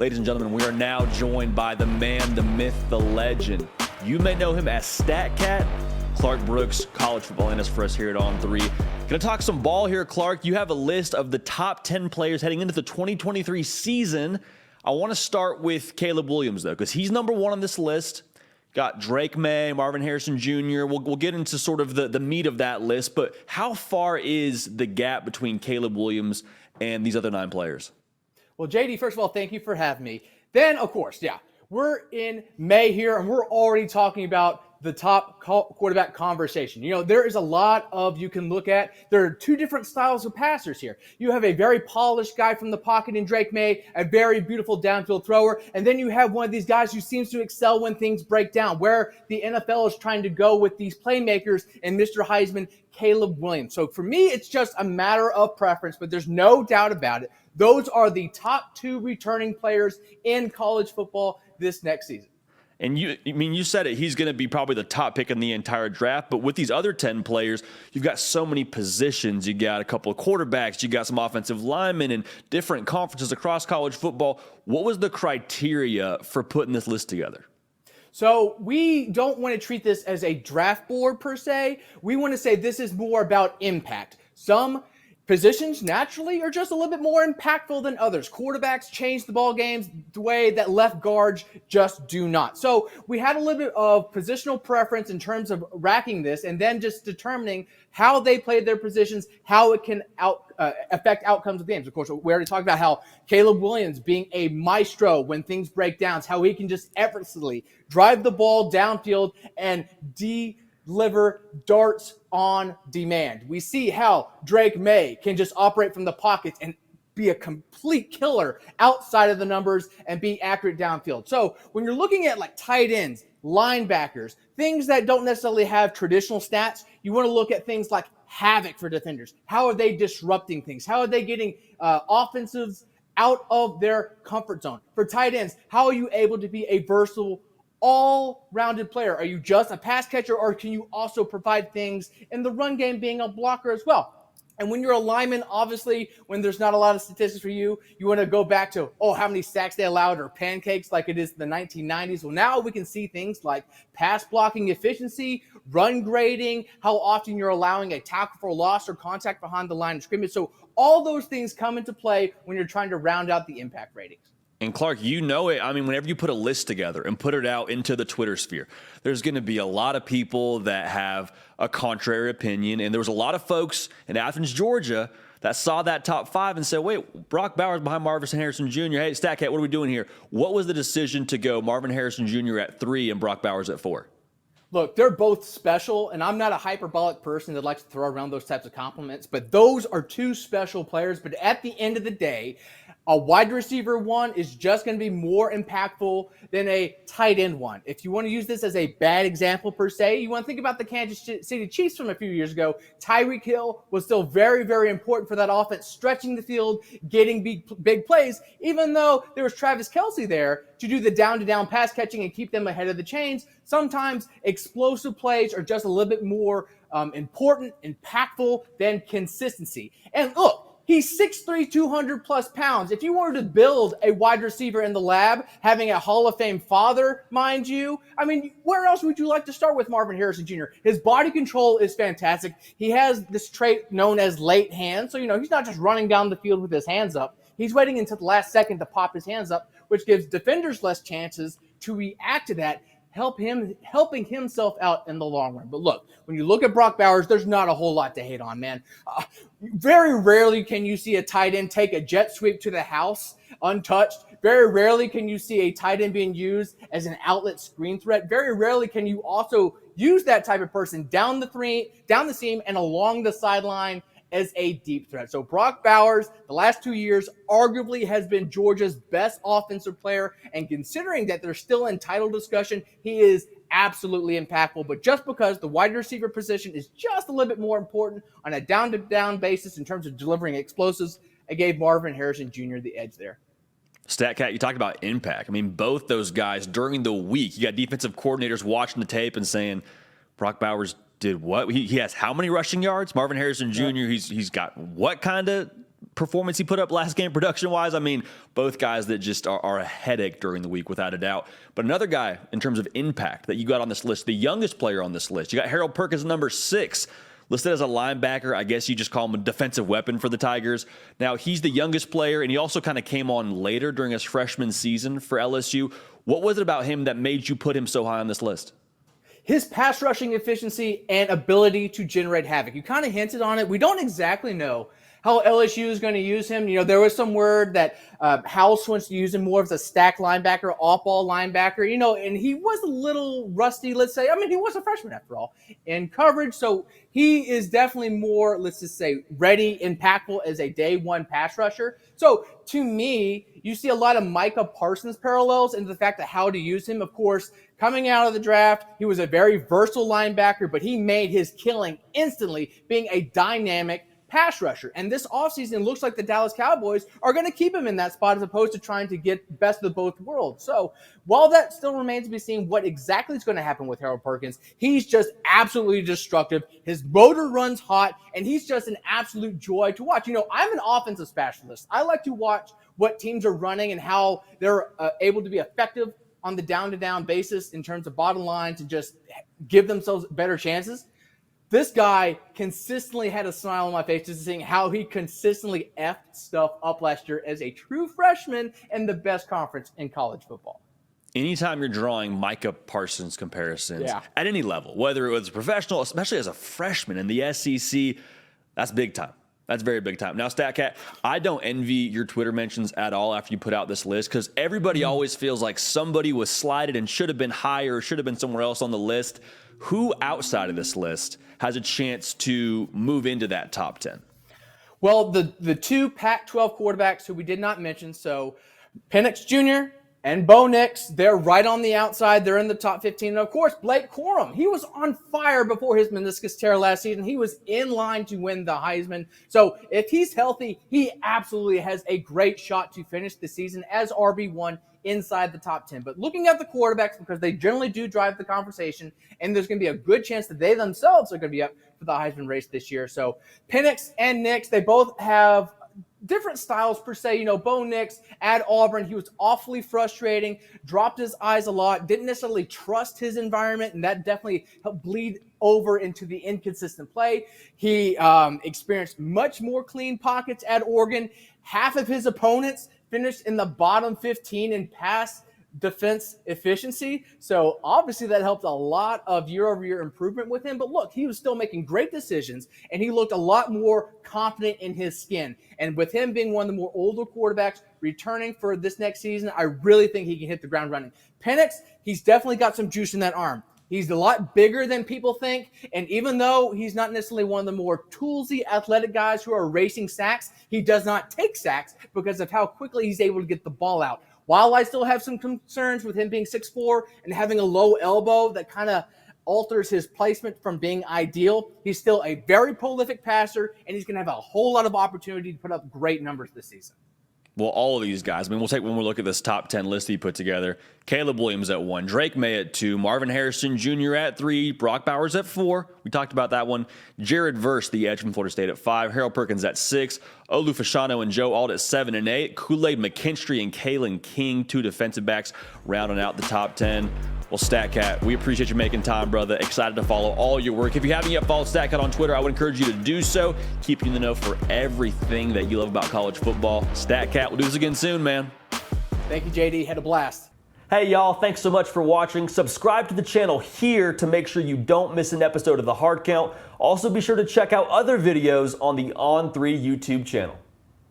Ladies and gentlemen, we are now joined by the man, the myth, the legend. You may know him as Stat Cat. Clark Brooks, college football analyst for us here at On3. Gonna talk some ball here, Clark. You have a list of the top 10 players heading into the 2023 season. I want to start with Caleb Williams, though, because he's number one on this list. Got Drake May, Marvin Harrison Jr. We'll get into sort of the meat of that list, but how far is the gap between Caleb Williams and these other 9 players? Well, JD, first of all, thank you for having me. Then, of course, we're in May here, and we're already talking about the top quarterback conversation. You know, there is a lot you can look at. There are 2 different styles of passers here. You have a very polished guy from the pocket in Drake May, a very beautiful downfield thrower, and then you have one of these guys who seems to excel when things break down, where the NFL is trying to go with these playmakers and Mr. Heisman, Caleb Williams. So for me, it's just a matter of preference, but there's no doubt about it. Those are the top 2 returning players in college football this next season. And you said it, he's going to be probably the top pick in the entire draft. But with these other 10 players, you've got so many positions. You got a couple of quarterbacks. You got some offensive linemen in different conferences across college football. What was the criteria for putting this list together? So we don't want to treat this as a draft board per se. We want to say this is more about impact. Some positions naturally are just a little bit more impactful than others. Quarterbacks change the ball games the way that left guards just do not. So we had a little bit of positional preference in terms of racking this and then just determining how they played their positions, how it can affect outcomes of games. Of course, we already talked about how Caleb Williams being a maestro when things break down, how he can just effortlessly drive the ball downfield and deliver darts on demand. We see how Drake May can just operate from the pockets and be a complete killer outside of the numbers and be accurate downfield. So when you're looking at like tight ends, linebackers, things that don't necessarily have traditional stats, you want to look at things like havoc for defenders. How are they disrupting things? How are they getting offensives out of their comfort zone? For tight ends, how are you able to be a versatile all-rounded player? Are you just a pass catcher, or can you also provide things in the run game, being a blocker as well? And when you're a lineman, obviously, when there's not a lot of statistics for you, you want to go back to, how many sacks they allowed or pancakes like it is in the 1990s. Well, now we can see things like pass blocking efficiency, run grading, how often you're allowing a tackle for loss or contact behind the line of scrimmage. So all those things come into play when you're trying to round out the impact ratings. And Clark, you know it. I mean, whenever you put a list together and put it out into the Twitter sphere, there's going to be a lot of people that have a contrary opinion. And there was a lot of folks in Athens, Georgia, that saw that top 5 and said, wait, Brock Bowers behind Marvin Harrison Jr. Hey, Stat Cat, what are we doing here? What was the decision to go Marvin Harrison Jr. at 3 and Brock Bowers at 4? Look, they're both special, and I'm not a hyperbolic person that likes to throw around those types of compliments, but those are 2 special players. But at the end of the day, a wide receiver 1 is just going to be more impactful than a tight end 1. If you want to use this as a bad example per se, you want to think about the Kansas City Chiefs from a few years ago. Tyreek Hill was still very, very important for that offense, stretching the field, getting big plays, even though there was Travis Kelce there to do the down-to-down pass catching and keep them ahead of the chains. Sometimes explosive plays are just a little bit more important, impactful than consistency. And look, he's 6'3", 200 plus pounds. If you were to build a wide receiver in the lab, having a Hall of Fame father, mind you, I mean, where else would you like to start with Marvin Harrison Jr.? His body control is fantastic. He has this trait known as late hands. So, he's not just running down the field with his hands up. He's waiting until the last second to pop his hands up, which gives defenders less chances to react to that, helping himself out in the long run. But look, when you look at Brock Bowers, there's not a whole lot to hate on, man. Very rarely can you see a tight end take a jet sweep to the house untouched. Very rarely can you see a tight end being used as an outlet screen threat. Very rarely can you also use that type of person down the seam and along the sideline as a deep threat. So Brock Bowers, the last 2 years, arguably has been Georgia's best offensive player. And considering that they're still in title discussion, he is absolutely impactful. But just because the wide receiver position is just a little bit more important on a down-to-down basis in terms of delivering explosives, I gave Marvin Harrison Jr. the edge there. StatCat, you talked about impact. I mean, both those guys during the week, you got defensive coordinators watching the tape and saying, Brock Bowers did what? He has how many rushing yards? Marvin Harrison Jr., he's got what kind of performance he put up last game production-wise. I mean, both guys that just are a headache during the week without a doubt. But another guy in terms of impact that you got on this list, the youngest player on this list, you got Harold Perkins, number 6, listed as a linebacker. I guess you just call him a defensive weapon for the Tigers. Now, he's the youngest player, and he also kind of came on later during his freshman season for LSU. What was it about him that made you put him so high on this list? His pass rushing efficiency and ability to generate havoc. You kind of hinted on it. We don't exactly know how LSU is going to use him. You know, there was some word that House wants to use him more as a stack linebacker, off-ball linebacker, you know, and he was a little rusty, let's say. I mean, he was a freshman after all in coverage, so he is definitely more, let's just say, ready, impactful as a day one pass rusher. So to me, you see a lot of Micah Parsons parallels in the fact that how to use him. Of course, coming out of the draft, he was a very versatile linebacker, but he made his killing instantly being a dynamic pass rusher. And this offseason looks like the Dallas Cowboys are going to keep him in that spot as opposed to trying to get best of both worlds. So while that still remains to be seen what exactly is going to happen with Harold Perkins, he's just absolutely destructive. His motor runs hot, and he's just an absolute joy to watch. You know, I'm an offensive specialist. I like to watch what teams are running and how they're able to be effective on the down-to-down basis in terms of bottom line to just give themselves better chances. This guy consistently had a smile on my face just seeing how he consistently effed stuff up last year as a true freshman in the best conference in college football. Anytime you're drawing Micah Parsons comparisons at any level, whether it was professional, especially as a freshman in the SEC, that's big time. That's very big time. Now, StatCat, I don't envy your Twitter mentions at all after you put out this list because everybody always feels like somebody was slighted and should have been higher or should have been somewhere else on the list. Who outside of this list has a chance to move into that top 10? Well, the two Pac-12 quarterbacks who we did not mention, so Penix Jr. and Bo Nix, they're right on the outside. They're in the top 15. And, of course, Blake Corum. He was on fire before his meniscus tear last season. He was in line to win the Heisman. So if he's healthy, he absolutely has a great shot to finish the season as RB1 inside the top 10. But looking at the quarterbacks, because they generally do drive the conversation, and there's going to be a good chance that they themselves are going to be up for the Heisman race this year. So Penix and Nix, they both have different styles per se. You know, Bo Nix at Auburn, he was awfully frustrating, dropped his eyes a lot, didn't necessarily trust his environment, and that definitely helped bleed over into the inconsistent play. He experienced much more clean pockets at Oregon. Half of his opponents finished in the bottom 15 in pass defense efficiency. So obviously that helped a lot of year-over-year improvement with him. But look, he was still making great decisions, and he looked a lot more confident in his skin. And with him being one of the more older quarterbacks returning for this next season, I really think he can hit the ground running. Penix, he's definitely got some juice in that arm. He's a lot bigger than people think, and even though he's not necessarily one of the more toolsy athletic guys who are racing sacks, he does not take sacks because of how quickly he's able to get the ball out. While I still have some concerns with him being 6'4" and having a low elbow that kind of alters his placement from being ideal, he's still a very prolific passer, and he's going to have a whole lot of opportunity to put up great numbers this season. Well, all of these guys, I mean, we'll take when we look at this top 10 list he put together. Caleb Williams at 1, Drake May at 2, Marvin Harrison Jr. at 3, Brock Bowers at 4. We talked about that one. Jared Verse, the edge from Florida State, at 5, Harold Perkins at 6, Olu Fashanu and Joe Alt at 7 and 8, Kool-Aid McKinstry and Kalen King, 2 defensive backs, rounding out the top 10. Well, StatCat, we appreciate you making time, brother. Excited to follow all your work. If you haven't yet followed StatCat on Twitter, I would encourage you to do so. Keep you in the know for everything that you love about college football. StatCat, we'll do this again soon, man. Thank you, JD. Had a blast. Hey, y'all. Thanks so much for watching. Subscribe to the channel here to make sure you don't miss an episode of The Hard Count. Also, be sure to check out other videos on the On3 YouTube channel.